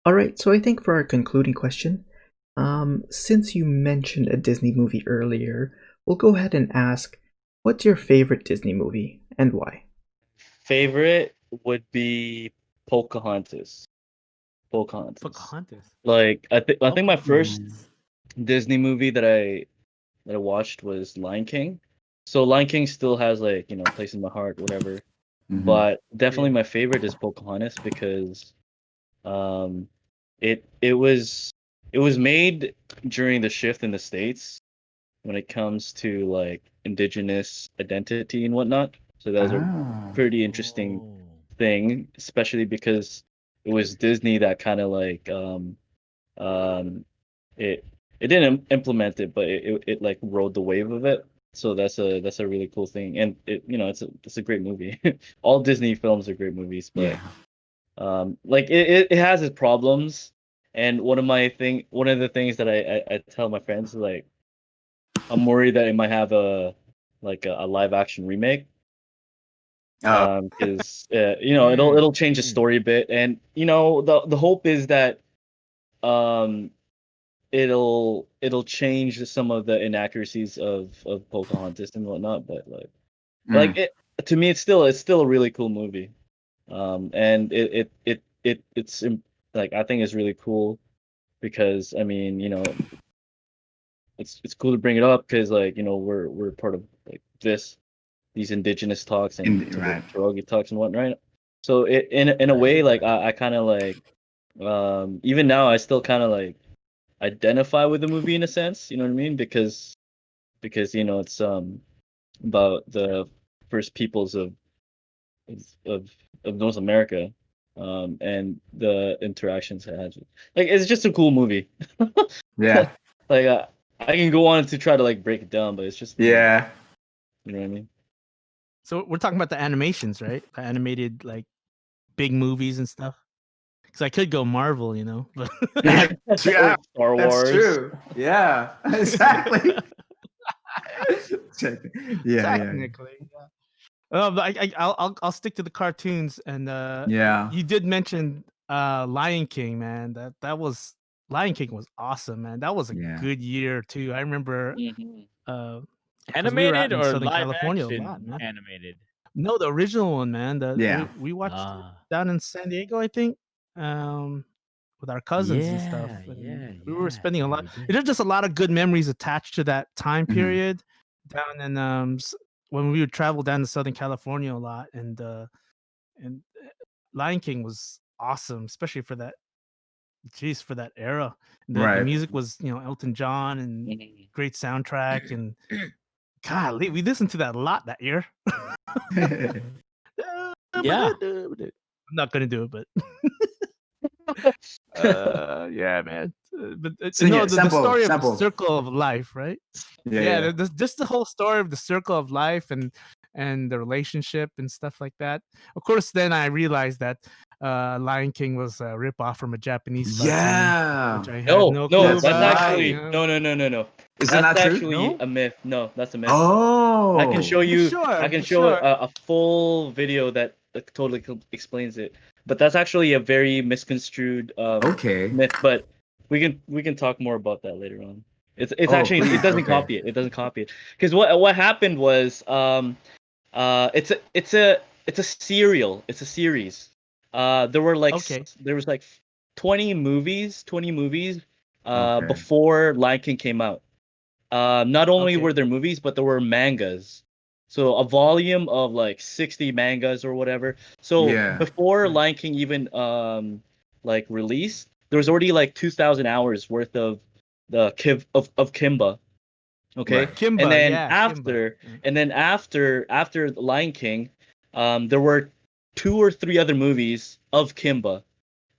All right, so I think for our concluding question, since you mentioned a Disney movie earlier, we'll go ahead and ask, what's your favorite Disney movie and why? Favorite would be Pocahontas. Pocahontas. Pocahontas. Like I think my first Pocahontas. Disney movie that I watched was Lion King. So Lion King still has like, place in my heart, whatever. Mm-hmm. But definitely Yeah. my favorite is Pocahontas because um it was made during the shift in the States when it comes to like indigenous identity and whatnot. So that was a Ah. pretty interesting Oh. thing, especially because it was Disney that kind of like um it it didn't implement it, but it like rode the wave of it. So that's a really cool thing, and it's a great movie. All Disney films are great movies, but Yeah. like it has its problems. And one of the things that I tell my friends is like I'm worried that it might have a live action remake Oh. because it'll change the Mm. story a bit, and the hope is that um it'll change some of the inaccuracies of Pocahontas and whatnot, but like Mm. it to me it's still a really cool movie. And like I think it's really cool because I mean, it's cool to bring it up because like, we're part of like these indigenous talks and Right. Torogi talks and whatnot, right? So in a way, like I kind of like even now I still kind of like identify with the movie in a sense, you know what I mean? Because it's about the first peoples of of North America, and the interactions it has. Like it's just a cool movie. Yeah. Like I can go on to try to like break it down, but it's just Yeah. you know what I mean? So we're talking about the animations, right? The animated like big movies and stuff. Because I could go Marvel, but Yeah. Or Yeah. Star That's Wars. true. Yeah. Exactly. Yeah. technically, yeah. But I'll stick to the cartoons, and Yeah. you did mention Lion King, man. That was Lion King was awesome, man. That was a Yeah. good year too. I remember Mhm. 'cause we were out Animated in or Southern live California a action lot, man. animated? No, the original one, man. Yeah. We watched it Ah, down in San Diego, I think, with our cousins and stuff. yeah, And yeah, we were yeah, spending a yeah. lot. We did. There's just a lot of good memories attached to that time Mhm. period down in when we would travel down to Southern California a lot, and Lion King was awesome, especially for that. Geez, for that era, the Right. music was Elton John and Mhm. great soundtrack, and golly, we listened to that a lot that year. Yeah. I'm not gonna do it, but yeah, man. But Sing it. the story of the Sample. circle of life, right? Yeah. Just the whole story of the circle of life and the relationship and stuff like that. Of course, then I realized that Lion King was a ripoff from a Japanese cartoon, Yeah. which I had No, no no, clue That's that's about. actually right. no. Is that That's not true? actually No? a myth. No, that's a myth. I can Oh. show you. I Sure, can show sure. a full video that totally explains it. But that's actually a very misconstrued Okay. myth. But we can talk more about that later on. It's Oh, actually please. it doesn't Okay. copy it. It doesn't copy it because what happened was it's a serial. It's a series. Okay. There was like 20 movies Okay. before Lion King came out. Not only Okay. were there movies, but there were mangas. So a volume of like 60 mangas or whatever. So Yeah. before Right. Lion King even like released, there was already like 2,000 hours worth of of Kimba. Okay, Right. and Kimba, then yeah, Kimba. after after the Lion King, there were two or three other movies of Kimba,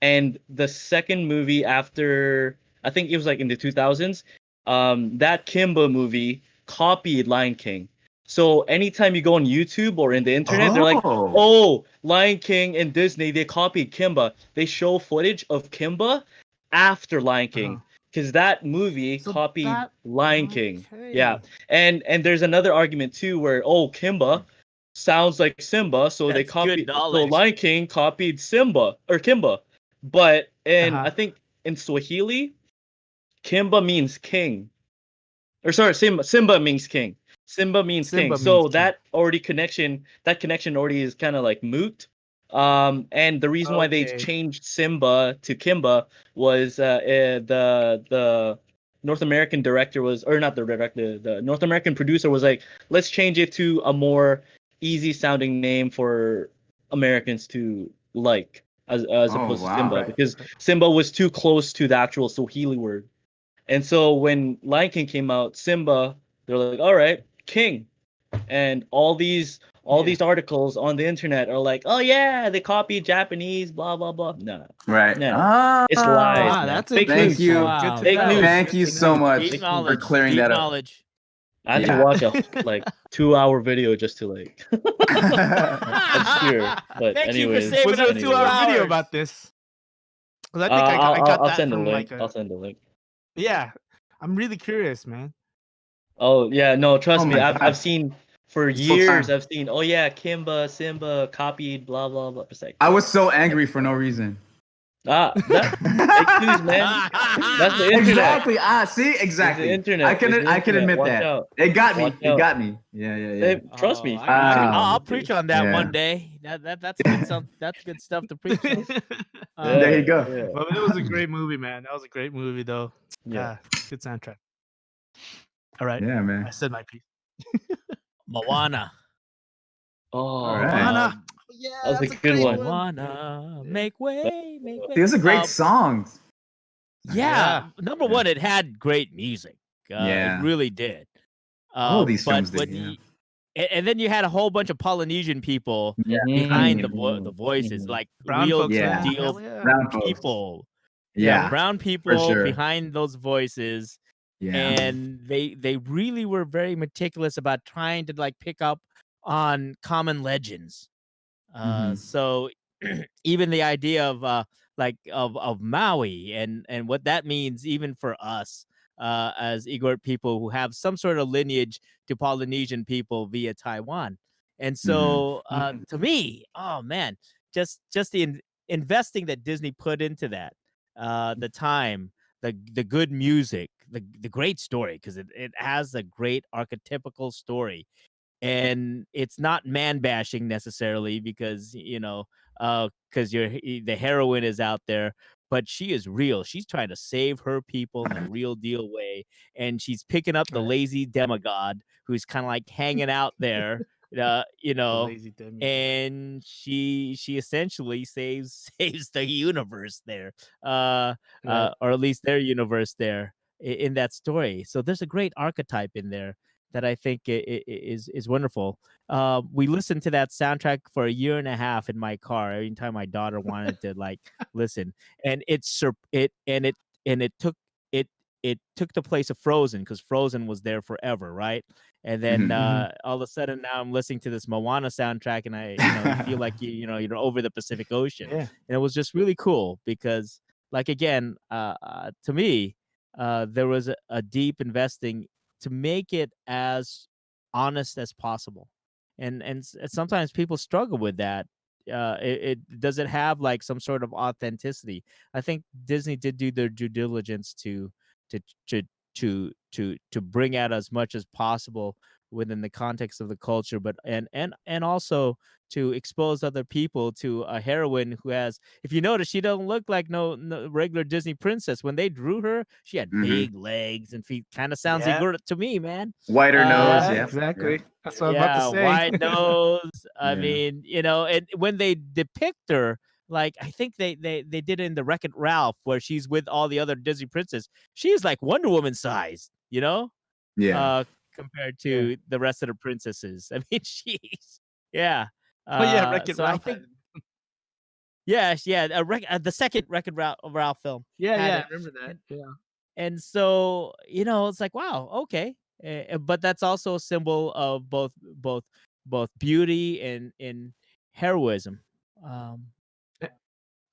and the second movie after, I think it was like in the 2000s, that Kimba movie copied Lion King. So anytime you go on YouTube or in the internet, they're like, Oh. "Oh, Lion King and Disney, they copied Kimba." They show footage of Kimba after Lion Uh-huh. King because that movie So copied that Lion King. Yeah, okay. and there's another argument too where, oh, Kimba sounds like Simba, so they That's good copied. So knowledge. Lion King copied Simba or Kimba, but in Uh-huh. I think in Swahili, Kimba means king. Or sorry, Simba means king. Simba means king. Simba means So king. that connection already is kind of like moot. And the reason why they Okay. changed Simba to Kimba was the North American director was, or not the director, the North American producer was like, let's change it to a more easy sounding name for Americans to like, as Oh, opposed to Simba, wow. Right. because Simba was too close to the actual Swahili word. And so when Lion King came out, Simba, they're like, all right, King. And all Yeah. these articles on the internet are like, oh yeah, they copied Japanese, blah blah blah. No, Right. no, no. It's lies, Oh, Wow, man. that's Fake thank news. interesting. you. Good Wow. to Fake know. news. Thank Good you to so know. much Deep for knowledge. clearing Deep that up. knowledge. I had to Yeah. watch a like 2 hour video just to like obscure. But Thank you for anyways, saving Was there us a two 2-hour video hours. about this? Because I think I got I'll that send a from link. like I'll a. send a link. Yeah, I'm really curious, man. Oh yeah, no, Oh trust me. my I've gosh. seen for This whole years. time. I've seen. Oh yeah, Kimba, Simba copied, blah blah blah. It's like, I bro, was so like, angry for no reason. that fake news, man. That's the internet. Exactly. See, It's the exactly. internet. It's the I can internet. admit Watch that. out. It got Watch me. It out. got me. Yeah, yeah, yeah. Hey, trust Oh, me. I'll Wow. preach on that Yeah. one day. That's good. That's good stuff to preach on. There you Yeah, go. yeah, But it was a great movie, man. That was a great movie, though. yeah. Good soundtrack. All right, Yeah, I man. said my piece. Moana. Oh, All right. Moana. um, Yeah, that was a that's a good great one. one. Moana, make way, make way. These are great songs. Yeah, Yeah. number Yeah. one, it had great music. It Yeah. really did. All of these But films did. Yeah. and then you had a whole bunch of Polynesian people behind the voices, like Brown real folks, Yeah. man. deal Hell yeah. Brown folks. people. Yeah. Brown For people sure. behind those voices, Yeah. and they really were very meticulous about trying to like pick up on common legends. Mhm. So even the idea of of Maui and what that means even for us as Igorot people who have some sort of lineage to Polynesian people via Taiwan. And so to me, oh man, just the investing that Disney put into that, the time, the good music, the great story, because it has a great archetypical story, and it's not man bashing necessarily because because the heroine is out there, but she is real. She's trying to save her people in a real deal way, and she's picking up the Right. lazy demigod who's kind of like hanging out there, The lazy demigod. and she essentially saves the universe there, Right. or at least their universe there in that story. So there's a great archetype in there that I think is wonderful. We listened to that soundtrack for a year and a half in my car. Every time my daughter wanted to like listen, and it took it it took the place of Frozen, because Frozen was there forever, right? And then Mhm. all of a sudden now I'm listening to this Moana soundtrack, and you feel like you're over the Pacific Ocean, Yeah. and it was just really cool because, like, again, to me, there was a deep investing to make it as honest as possible, and sometimes people struggle with that. It does it have like some sort of authenticity? I think Disney did do their due diligence to to to bring out as much as possible within the context of the culture, but and also to expose other people to a heroine who has, if you notice, she don't look like no regular Disney princess. When they drew her, she had Mhm. big legs and feet. Kind of sounds Yeah. Igorot to me, man. Whiter nose. Yeah, Yep. exactly. Yep. That's what I was about to Yeah, say. wide nose. I Yeah. mean, and when they depict her, like I think they did it in the Wreck-It Ralph, where she's with all the other Disney princesses. She's like Wonder Woman sized, Yeah. uh, compared Yeah. to the rest of the princesses. I mean, she's yeah. Oh yeah, Wreck-It So I Ralph. think yeah, the second Wreck-It Ralph film Yeah, had yeah, it, I remember that. and Yeah. and so it's like, wow, okay. But that's also a symbol of both beauty and heroism. Um, Eh,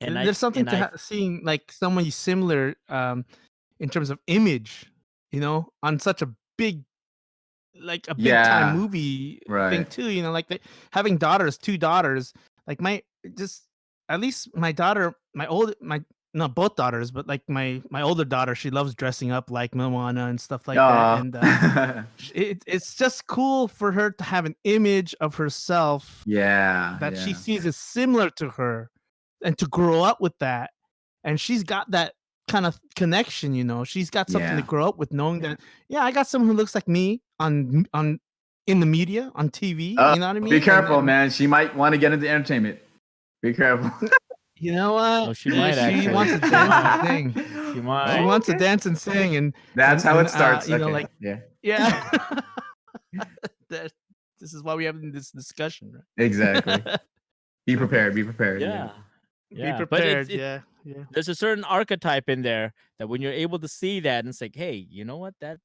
and I There's something and to I seeing like somebody similar in terms of image, on such a big time Yeah. movie thing Right. too. Like having daughters, two daughters. Like my just at least my daughter, my not both daughters, but like my older daughter, she loves dressing up like Moana and stuff like that. And it's just cool for her to have an image of herself yeah, that she yeah, sees is similar to her, and to grow up with that. And she's got that kind of connection, she's got something to yeah. grow up with, knowing that, yeah, I got someone who looks like me on in the media, on TV. You know what I mean? Be careful, and, man. She might want to get into entertainment. Be careful. you know what? Oh, she might She actually. wants to She dance and might. sing. She She might. wants to dance and sing, and That's how and, it starts. you know, Okay. like, yeah, yeah. This is why we having this discussion, right? exactly. Be prepared. Be prepared. Yeah. Be Yeah. But prepared. it's Yeah. there's a certain archetype in there that when you're able to see that and it's like, hey, you know what, that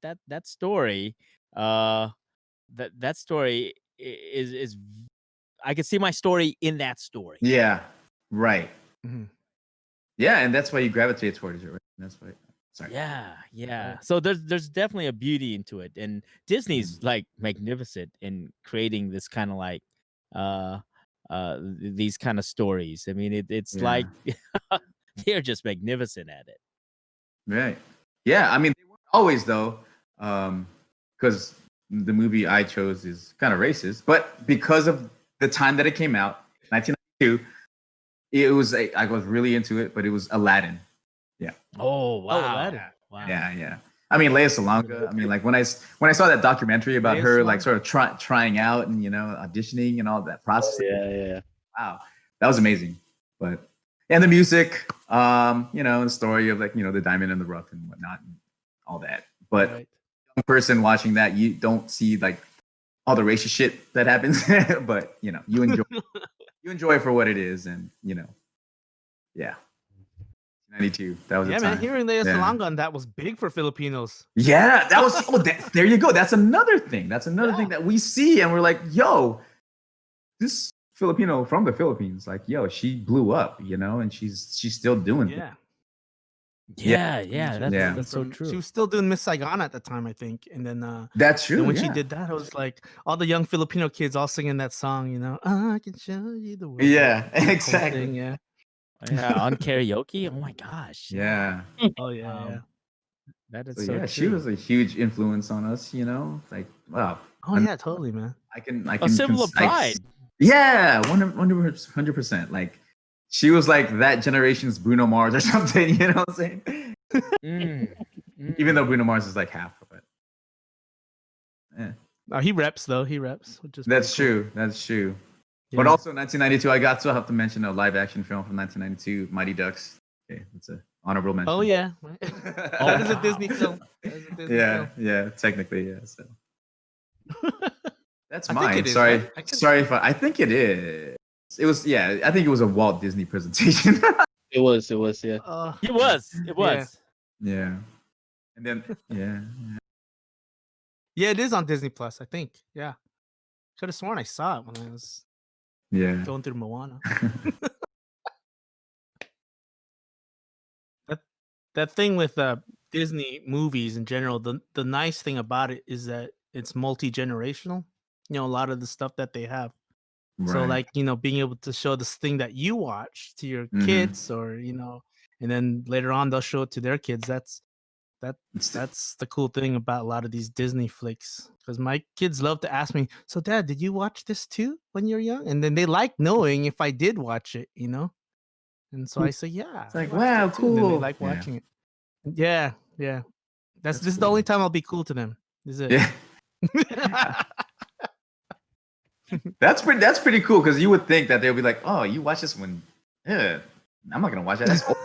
story, that story is I can see my story in that story. Yeah. Right. Mhm. Yeah, and that's why you gravitate towards it. Right? That's why. Sorry. Yeah. So there's definitely a beauty into it, and Disney's like magnificent in creating this kind of like these kind of stories. I mean, it's Yeah. like they're just magnificent at it. Right. Yeah. I mean, they weren't always though, because the movie I chose is kind of racist, but because of the time that it came out, 1992, it was I was really into it, but it was Aladdin. Oh wow. Aladdin. Wow. Yeah. I mean, Leia Salonga. I mean, like when I saw that documentary about Lea her, like Salonga. sort of trying out and auditioning and all that process. Yeah. Wow, that was amazing. But and the music, the story of like the diamond in the rough and whatnot, and all that. But Right. young person watching that, you don't see like all the racist shit that happens, but you enjoy it for what it is, and yeah. 92. That was Yeah, a man. time. Hearing Lea Yeah. Salonga on that was big for Filipinos. Yeah, that was. There you go. That's another thing. That's another thing that we see, and we're like, "Yo, this Filipino from the Philippines, like, yo, she blew up, and she's still doing it." Yeah. Yeah. That's so true. She was still doing Miss Saigon at the time, I think. And then That's true. and when she yeah. did that, it was like all the young Filipino kids all singing that song, I can show you the world. Yeah, That whole exactly. thing, yeah. Yeah, on karaoke. Oh my gosh. Yeah. Oh yeah. That is So so yeah, true. she was a huge influence on us. Like, wow. Oh yeah, totally, man. I can. A symbol of pride. Yeah, 100%. Like, she was like that generation's Bruno Mars or something. You know what I'm saying? Even though Bruno Mars is like half of it. Yeah. He reps though. He reps. Which is That's pretty cool. true. That's true. But Yeah. also 1992, I got to have to mention a live action film from 1992, Mighty Ducks. Okay, that's an honorable mention. Oh yeah. That is a wow. Disney film. That is a Disney film. Yeah, technically, yeah. So that's I think mine. it is, Sorry, right? sorry if I think it is. It was, yeah. I think it was a Walt Disney presentation. It was, yeah. It was. Yeah, and then yeah, Yeah, it is on Disney Plus, I think. Yeah. Could have sworn I saw it when I was yeah. going through Moana. That thing with Disney movies in general, the nice thing about it is that it's multi-generational. A lot of the stuff that they have. So Right. like, being able to show this thing that you watch to your Mhm. kids, or and then later on they'll show it to their kids. It's That's the cool thing about a lot of these Disney flicks. Because my kids love to ask me, "So Dad, did you watch this too when you're young?" And then they like knowing if I did watch it, And so I say, "Yeah." It's like, I watched wow, it too," and then they cool. like Yeah. watching it. Yeah. That's This is the only time I'll be cool to them. This is it. Yeah, that's pretty cool, because you would think that they'll be like, oh, you watch this when, yeah, I'm not gonna watch that. That's old.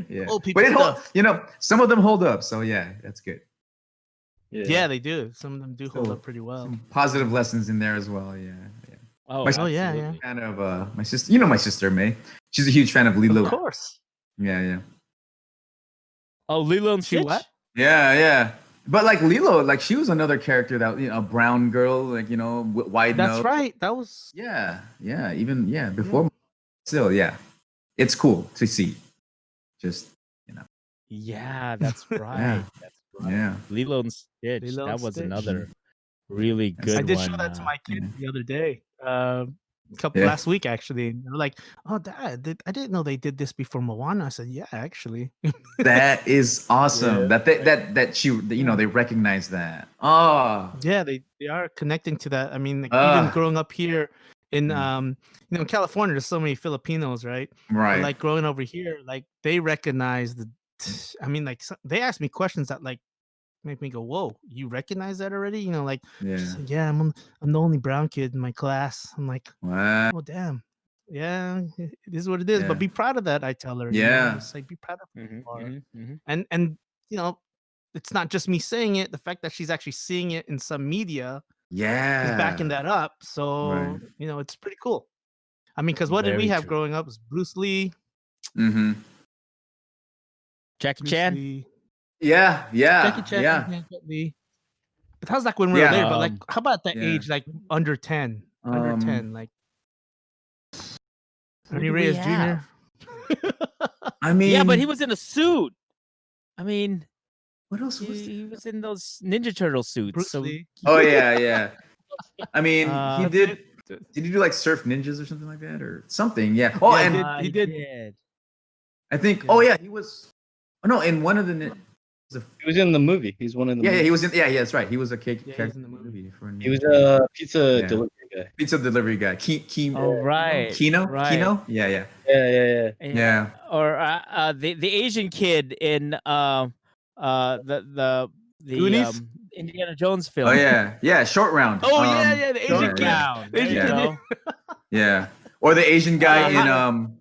Yeah, Old people but stuff. some of them hold up. So yeah, that's good. Yeah, they do. Some of them do hold So, up pretty well. Some positive lessons in there as well. Yeah. Oh, My- Oh, yeah, absolutely. Kind of my sister. My sister May. She's a huge fan of Lilo. Of course. Yeah. Oh, Lilo and She Stitch. what? Yeah. But like Lilo, like she was another character that a brown girl, like wide That's nose. right. That was Yeah. Even before. Still, yeah, it's cool to see. Just Yeah, that's right. Yeah. That's right. yeah. Lilo and Stitch. Lilo that and was Stitch. another really I good I did one. show that to my kids yeah. the other day. Yeah. last week actually. They're like, "Oh, Dad, I didn't know they did this before Moana." I said, "Yeah, actually." That is awesome. Yeah. That she, they recognize that. Oh, Yeah, they are connecting to that. I mean, like, even uh, growing up here in Mm. in California, there's so many Filipinos, right? But right. like growing over here, like they recognize the. I mean, like they ask me questions that like make me go, "Whoa, you recognize that already?" You know, like Yeah. she's like, "Yeah, I'm the only brown kid in my class." I'm like, Wow. "Oh, damn." Yeah, it is what it is. But Yeah. be proud of that. I tell her, Yeah. it's like be proud of who you are. Mm-hmm. And you know, it's not just me saying it. The fact that she's actually seeing it in some media is backing Yeah. that up. So Right. it's pretty cool. I mean, because what did we Very have true. growing up? Was Bruce Lee, Mm-hmm. Jackie Bruce Chan. Lee, Yeah. Yeah. Jackie Chan, Yeah. Jet Li. But that was like when we were Yeah. there. But like, how about that Yeah. age, like under 10, like Who Ernie do we Reyes have? Jr. I mean, Yeah, but he was in a suit. I mean, what else was he there? was in those Ninja Turtle suits. Bruce So Lee. Oh yeah, yeah. I mean, he Uh, did. That's it. Did he do like Surf Ninjas or something like that, or something? Yeah. Oh, Yeah, and he did. I think. Yeah. Oh yeah, he was. Oh no, in one of the. He was in the movie. He's one in the Yeah, movie. yeah, he was in. Yeah, yeah, that's right. He was a cake Yeah, he character was in the movie. for He was a pizza Yeah. delivery guy. pizza delivery guy. Oh right, Kino. right. Kino. Yeah, yeah, Yeah. yeah. Or the Asian kid in the Goonies? Indiana Jones film. Oh yeah, yeah. Short round. Oh yeah, the Asian Short kid. Round. The There Asian you kid. go. Yeah. Or the Asian guy Uh, in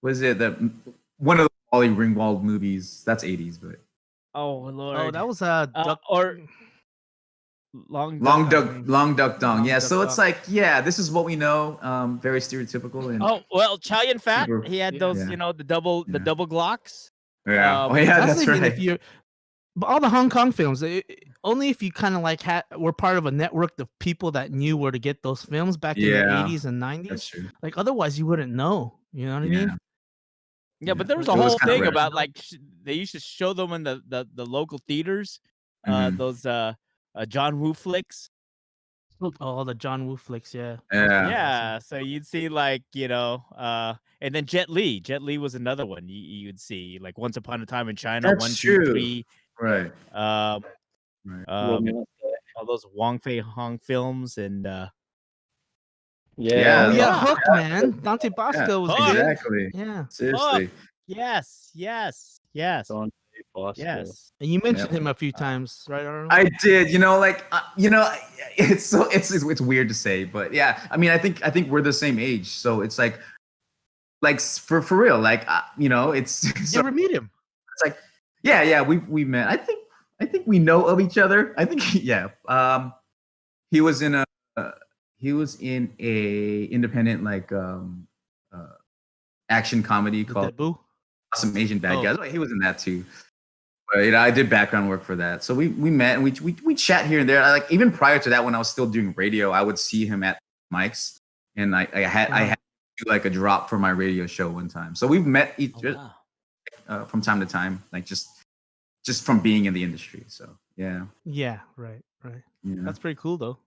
was it the one of the Molly Ringwald movies? That's 80s, but Oh Lord. Oh, that was Duck or Long Duck. Long Duck Dong. Long Yeah, Duck so it's Dong. like, yeah, this is what we know. Very stereotypical and Oh well, Chow Yun Fat. Super- He had Yeah. those, Yeah. the double Yeah. Glocks. yeah. um, Oh yeah, that's even right. if you're, but all the Hong Kong films, only if you kind of like were part of a network of people that knew where to get those films back in the Yeah. 80s and That's 90s. true. Like otherwise, you wouldn't know. You know what I Yeah. mean? Yeah, but there was a It was whole kinda thing rare. about like they used to show them in the local theaters. Mhm. Those John Woo flicks. Oh, the John Woo flicks, yeah. Yeah. Yeah, so you'd see like and then Jet Li. Jet Li was another one you'd see like Once Upon a Time in China. That's 1, 2, true. 3. Right. Um, Right. all those Wong Fei Hong films and Yeah. Oh yeah, Hook. Hook, man. Dante Bosco was Hook. good. Exactly. Yeah. Seriously. Yes. Don Bosco. Yes. And you mentioned Yep. him a few times, right, Arnold? I did, it's weird to say, but yeah, I mean, I think we're the same age, so it's like for real, like it's Did you so, ever meet him? it's like yeah, we met. I think we know of each other. I think yeah. He was in a independent action comedy The called Dead Boo? Awesome Asian Bad Oh. Guys. He was in that too. But I did background work for that, so we met and we chat here and there. Even prior to that, when I was still doing radio, I would see him at mics, and I had to do like a drop for my radio show one time. So we've met each Oh, wow. from time to time, like just from being in the industry. So yeah, Yeah, right. yeah, That's pretty cool though.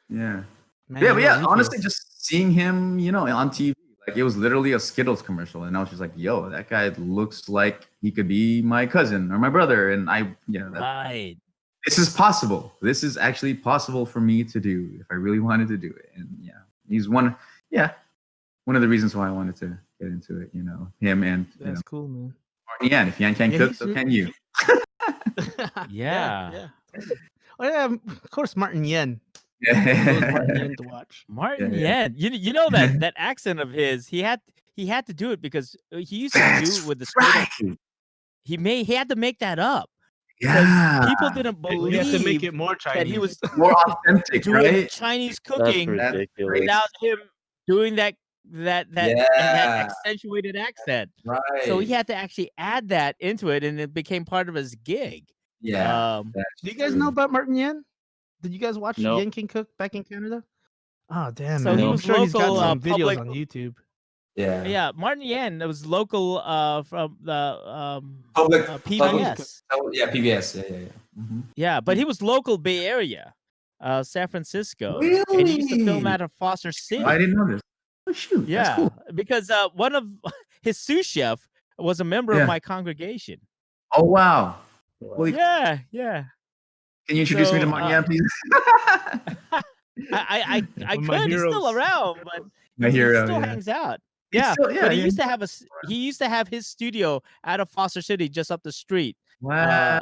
yeah, Man, yeah. you But know yeah, what he honestly, feels. just seeing him, on TV, like it was literally a Skittles commercial, and I was just like, "Yo, that guy looks like he could be my cousin or my brother," and Right. this is possible. This is actually possible for me to do if I really wanted to do it. And yeah, he's one of the reasons why I wanted to get into it. Him and That's cool, man. Martin Yan. If Yan can't Yeah, cook, he's so re- can you. Yeah. Oh yeah, of course, Martin Yen. Those Martin Yen to watch. Martin Yeah. Yen. You know that accent of his, he had to do it because he used to do That's it with the straight up. right. He had to make that up. Yeah, People didn't You have to make believe it more Chinese. that he was more authentic, doing right? Chinese That's cooking ridiculous. without him doing that Yeah. accentuated accent. Right. So he had to actually add that into it, and it became part of his gig. Yeah. Um, Do you guys know about Martin Yen? Did you guys watch No. Yen King Cook back in Canada? Oh damn, So man! he I'm was sure he's got local, some videos public- on YouTube. Yeah. yeah, Martin Yen was local from the Public PBS. Yeah, PBS. Yeah. Yeah, but he was local Bay Area. San Francisco, and he used to film Really? out of Foster I City. didn't know this. Oh shoot, that's Yeah, cool. because one of his sous chef was a member of Yeah. my congregation. Oh wow. Wow. Holy, Yeah, yeah. can you introduce me to So, Marianne, please? I One of my could. He's still heroes. around, but My he hero, still yeah. hangs out. He's Yeah, still- yeah, but he yeah. used to have he used to have his studio out of Foster City, just up the street. Wow.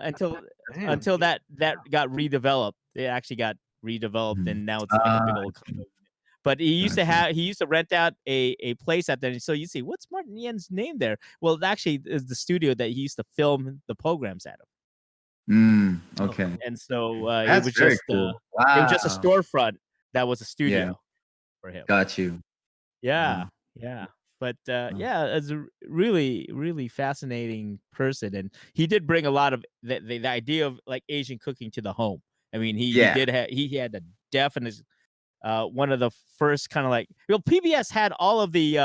Damn. Until that got redeveloped. It actually got redeveloped, Mhm. and now it's like a big old condo. But he used to rent out a place out there. And so you see, what's Martin Yen's name there? Well, it actually is the studio that he used to film the programs out of. Okay. And so it That's was very just cool. it was just a Wow. storefront that was a studio for him. Got you. Yeah, yeah. But yeah, as a really, really fascinating person, and he did bring a lot of the idea of like Asian cooking to the home. I mean, he had a definite one of the first kind of like, well, PBS had all of the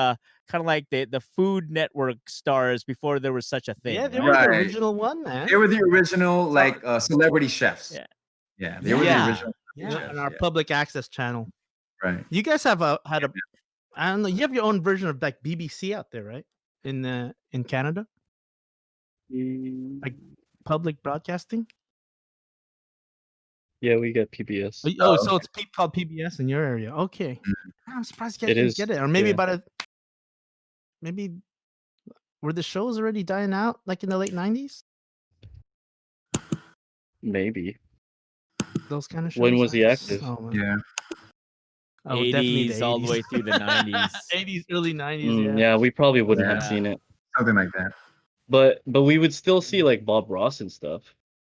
kind of like the Food Network stars before there was such a thing. Yeah, they right? were the Right. original one, man. They were the original like celebrity chefs. Yeah. Yeah, they were the Yeah. original. Yeah, chefs, on our yeah. public access channel. Right. You guys have had a, I don't know, you have your own version of like BBC out there, right? In Canada, like public broadcasting. Yeah, we get PBS. Oh, so it's called PBS in your area. Okay, I'm surprised you guys It didn't is, get it, or maybe yeah. maybe were the shows already dying out like in the late '90s? Maybe. Those kind of shows. When was I he just- active? Oh, man. Yeah. Oh, definitely 80s the all the 80s. way through the 90s. 80s, early 90s. Yeah, we probably wouldn't Yeah. have seen it. Something like that. But we would still see like Bob Ross and stuff.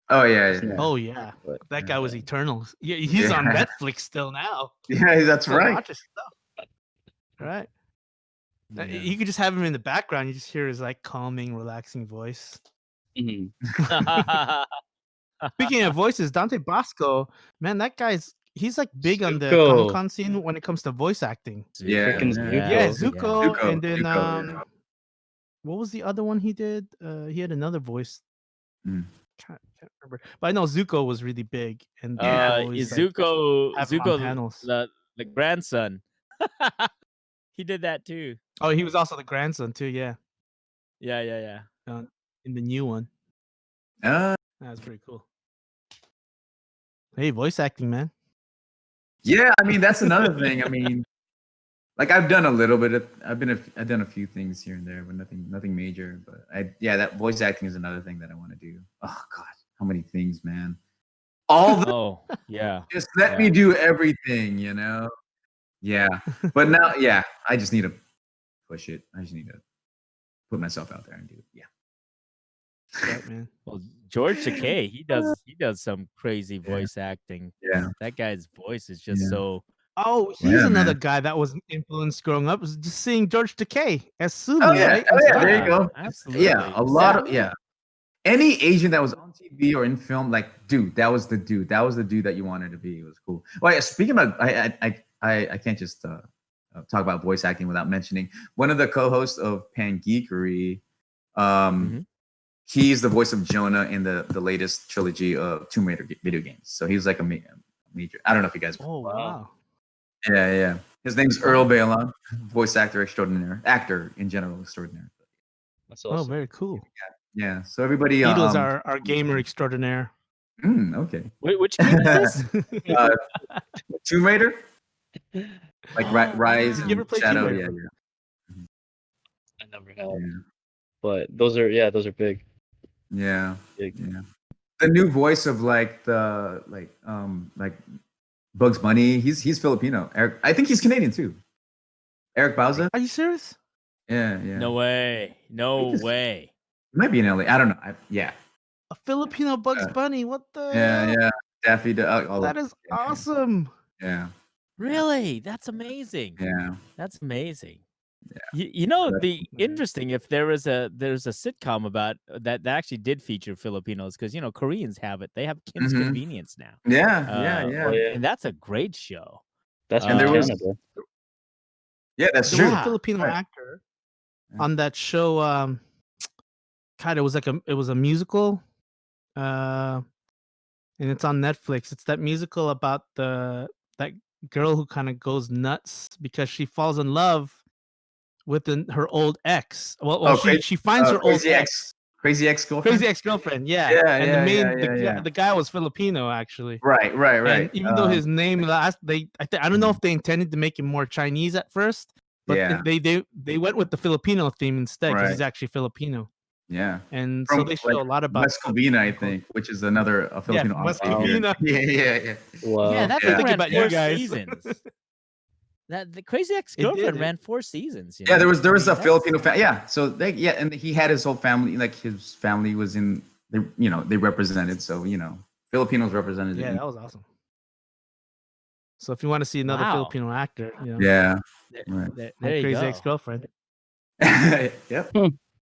Oh yeah. Yeah. Oh yeah, But that guy was eternal. Yeah, he's on Yeah. Netflix still now. Yeah, that's Still right. watch his stuff. Right. Yeah. You could just have him in the background. You just hear his like calming, relaxing voice. mhm. Speaking of voices, Dante Bosco, man, that he's like big on the Zuko. Comic-Con scene when it comes to voice acting. Yeah. Frickin' Yeah, Zuko. Zuko, Zuko, and then Zuko, yeah. what was the other one he did? He had another voice. Mm. Can't remember, but I know Zuko was really big, and people always, like, Zuko, have him on panels. the grandson. He did that too. Oh, he was also the grandson too. Yeah, Yeah. in the new one. Uh, That's pretty cool. Hey, voice acting, man. yeah, I mean that's another thing. I mean, like I've done a little bit of, I've done a few things here and there, but nothing major. But that voice acting is another thing that I want to do. Oh God, how many things, man! All the Oh, yeah. just let me do everything, you know? Yeah, but now, yeah, I just need to push it. I just need to put myself out there and do it. Yeah. Right, man. Well, George Takei, he does some crazy voice acting. Yeah. That guy's voice is just Yeah. so. Oh, he's Yeah, another man. guy that was influenced growing up. Was just seeing George Takei as Sumi, Oh yeah, right? oh, And yeah. stuff. There you go. Absolutely. Yeah, a lot of any Asian that was on TV or in film, like, dude, that was the dude. That was the dude that you wanted to be. It was cool. Well, yeah, speaking of, I can't just talk about voice acting without mentioning one of the co-hosts of Pan Geekery. He's the voice of Jonah in the latest trilogy of Tomb Raider video games. So he's like a major. I don't know if you guys. Oh wow. Yeah. His name's Earl Balon, voice actor extraordinaire, actor in general extraordinaire. That's Oh, awesome. very cool. Yeah. So everybody. Beatles are our gamer extraordinaire. Okay. Wait, which game is this? Tomb Raider, like Rise Did and you ever play Tomb Shadow. Raider? I never have. But those are big. Yeah. Big. The new voice of like Bugs Bunny. He's Filipino. Eric, I think he's Canadian too. Eric Bauza. Are you serious? Yeah. No way. No way. It might be in LA. I don't know. A Filipino Bugs Bunny? What the? Yeah. Daffy Duck. That is awesome. Yeah. Really? That's amazing. Yeah. That's amazing. Yeah. You know, But- the interesting, if there's a sitcom about that actually did feature Filipinos, because Koreans have it. They have Kim's Mhm. Convenience now. Yeah. Oh, yeah. And that's a great show. That's And from there was- Canada. Yeah, that's There was true. a Filipino Right. actor Yeah. on that show. God, it was a musical. and it's on Netflix. It's that musical about that girl who kind of goes nuts because she falls in love with her old ex. Well, she finds her old ex, Crazy ex-girlfriend. crazy ex-girlfriend. Yeah, Yeah, and yeah. the guy was Filipino actually. Right. And even though his name, I don't know Mhm. if they intended to make him more Chinese at first, but Yeah. they went with the Filipino theme instead because Right. he's actually Filipino, Yeah. and so From they like show a lot about West Covina, I the culture. think, which is another Filipino from West outfit here. Covina. Yeah. Wow. Yeah, that Yeah. thing Think ran about 4 you guys. seasons. That the Crazy It Ex-Girlfriend did. ran 4 seasons. You Yeah, know? there was a That's- Filipino family. Yeah, so and he had his whole family. Like his family was in, they represented. So Filipinos represented. Yeah, that was awesome. So if you want to see another Wow. Filipino actor, Yeah, There, right. there on you Crazy go. Ex-Girlfriend. Yep.